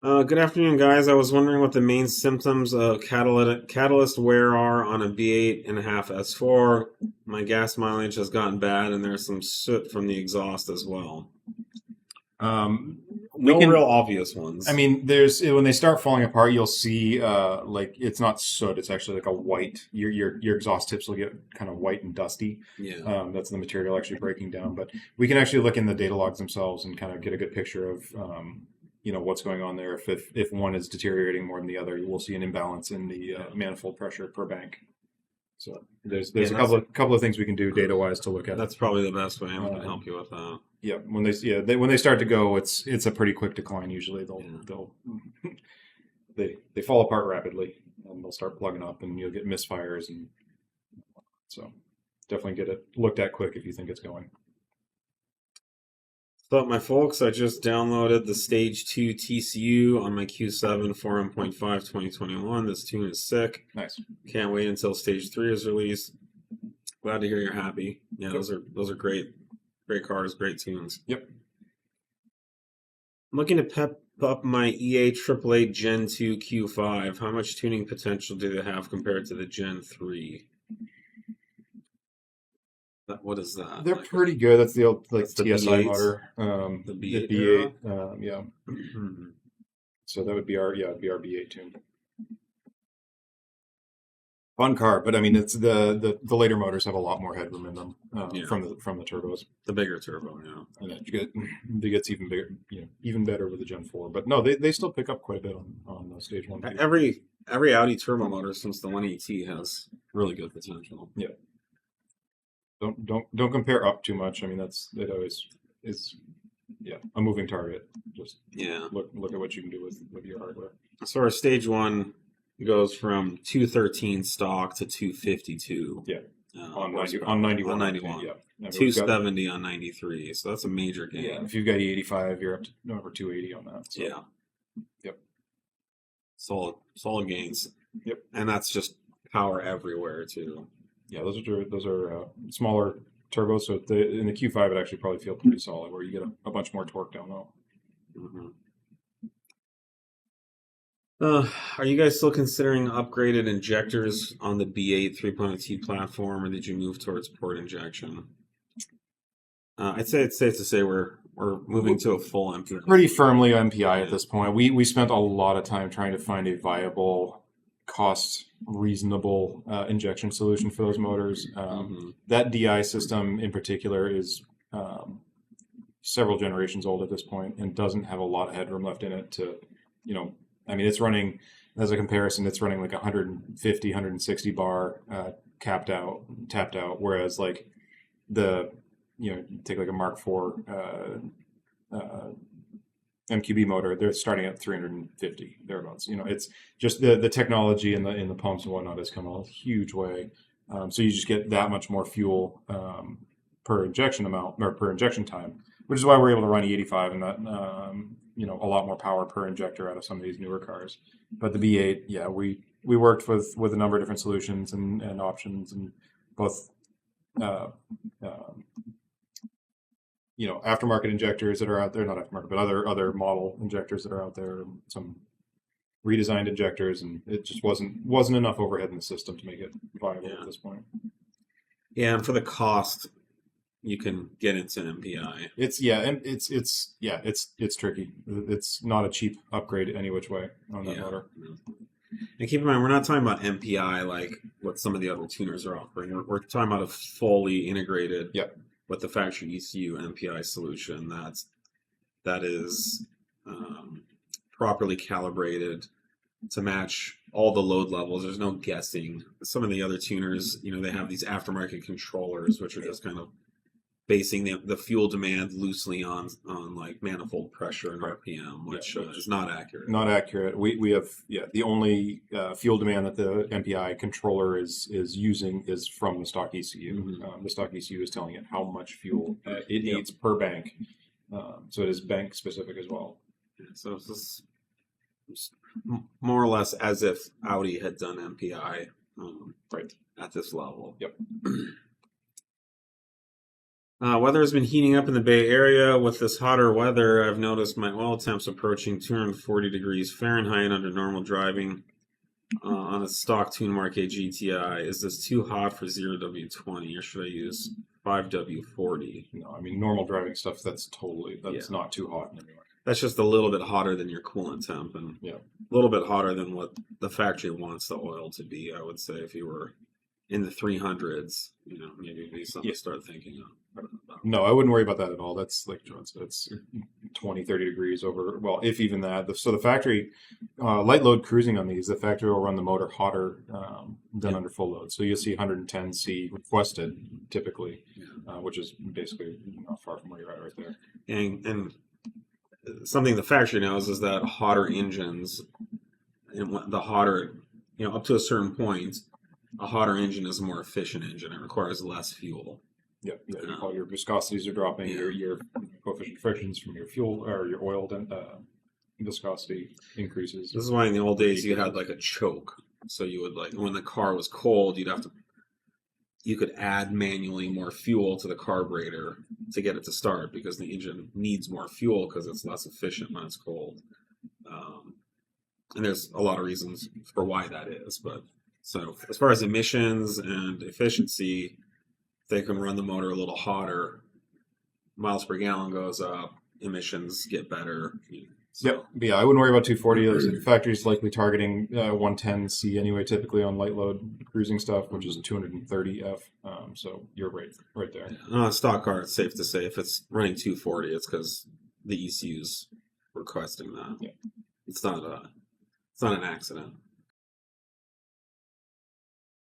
Good afternoon, guys. I was wondering what the main symptoms of catalyst wear are on a B8.5 S4. My gas mileage has gotten bad, and there's some soot from the exhaust as well. We No real can, obvious I ones. mean, there's when they start falling apart, you'll see like it's not soot; it's actually like a white. Your exhaust tips will get kind of white and dusty. Yeah, That's the material actually breaking down. But we can actually look in the data logs themselves and kind of get a good picture of what's going on there. If one is deteriorating more than the other, you will see an imbalance in the yeah, manifold pressure per bank. So there's yeah. a That's couple of things we can do data wise to look at. that's probably the best way I can help Um, you with that. yeah, when they start to go, it's a pretty quick decline. Usually Yeah. they'll they fall apart rapidly and they'll start plugging up and you'll get misfires, and so definitely get it looked at quick if you think it's going. So, my folks, I just downloaded the Stage 2 TCU on my Q7 4M.5 2021. This tune is sick. Nice. Can't wait until Stage 3 is released. Glad to hear you're happy. Yeah, Good. those are great cars, great tunes. Yep. I'm looking to pep up my EA AAA Gen 2 Q5. How much tuning potential do they have compared to the Gen 3? What is that? They're Like pretty good. That's the old that's like the TSI B8s, motor. the The B8 era. B8. Yeah. So that would be it'd be our B8 tune. Fun car, but I mean it's the later motors have a lot more headroom in them Yeah, from the turbos. the bigger turbo. Yeah. And it gets even bigger, even better with the Gen 4. But no, they still pick up quite a bit on the stage one too. Every Audi turbo motor since the 1ET has really good potential. Yeah, don't compare up too much. I mean, it always is, yeah, a moving target. Just Yeah. look at what you can do with your hardware. So our stage one goes from 213 stock to 252 Yeah, on horsepower on 91 octane. 91, Yeah, I mean, we've got 270 on 93. So that's a major yeah. gain. If you've got E85, you're up to over 280 on that. So Yeah, yep, solid gains, yep, and that's just power everywhere too. yeah. Those are smaller turbos. So in the Q5, it actually probably feel pretty solid, where you get a bunch more torque down low. hmm are you guys still considering upgraded injectors on the B8 3.0T platform, or did you move towards port injection? I'd say it's safe to say we're moving to a full MPI. Pretty firmly MPI at Yeah. this point. We spent a lot of time trying to find a viable, cost reasonable injection solution for those motors. hmm That DI system in particular is several generations old at this point and doesn't have a lot of headroom left in it to, I mean, it's running, as a comparison, it's running like 150, 160 bar tapped out, whereas like the, take like a Mark IV MQB motor, they're starting at 350 thereabouts. It's just the technology in the pumps and whatnot has come a huge way. So you just get that much more fuel per injection amount or per injection time, which is why we're able to run E85 and that a lot more power per injector out of some of these newer cars. But the B8, yeah, we worked with a number of different solutions and options, and both uh, uh, aftermarket injectors that are out there, not aftermarket, but other model injectors that are out there, and some redesigned injectors, and it just wasn't enough overhead in the system to make it viable Yeah. at this point. Yeah, and for the cost, you can get into MPI. It's yeah, and it's tricky. It's not a cheap upgrade any which way on that Yeah. motor. And keep in mind, we're not talking about MPI like what some of the other tuners are offering. We're talking about a fully integrated Yep. with the factory ECU MPI solution that is properly calibrated to match all the load levels. There's no guessing. Some of the other tuners, they have these aftermarket controllers, which are just kind of basing the fuel demand loosely on like manifold pressure and Right. RPM, Yeah, which which is not accurate. not accurate. We have the only fuel demand that the MPI controller is using is from the stock ECU. hmm The stock ECU is telling it how much fuel it Yep. needs per bank. So it is bank specific as well. So it's more or less as if Audi had done MPI Right. at this level. Yep. Weather has been heating up in the Bay Area. With this hotter weather, I've noticed my oil temps approaching 240 degrees Fahrenheit under normal driving on a stock Tune Marque GTI. Is this too hot for 0W20 or should I use 5W40? No, I mean normal driving stuff. That's Yeah. not too hot anyway. That's just a little bit hotter than your coolant temp and Yeah. a little bit hotter than what the factory wants the oil to be, I would say. If you were in the 300s, maybe it'd be something to start thinking about. No, I wouldn't worry about that at all. That's like John said, it's 20, 30 degrees over, well, if even that. So the factory, light load cruising on these, the factory will run the motor hotter than under full load. So you'll see 110C requested typically, which is basically not far from where you're at right there. And something the factory knows is that hotter engines, and the hotter, up to a certain point, a hotter engine is a more efficient engine. It requires less fuel. Yeah, all your viscosities are dropping. Yeah. Your coefficient frictions from your fuel or your oil viscosity increases. This is why in the old days you had like a choke. So you would when the car was cold, you could add manually more fuel to the carburetor to get it to start because the engine needs more fuel because it's less efficient when it's cold. And there's a lot of reasons for why that is, but. So as far as emissions and efficiency, they can run the motor a little hotter. Miles per gallon goes up. Emissions get better. So. Yep. Yeah, I wouldn't worry about 240. The factory's likely targeting 110C anyway, typically on light load cruising stuff, which is 230F. So you're right there. Yeah. Stock car, it's safe to say if it's running 240, it's because the ECU's requesting that. Yeah. It's not an accident.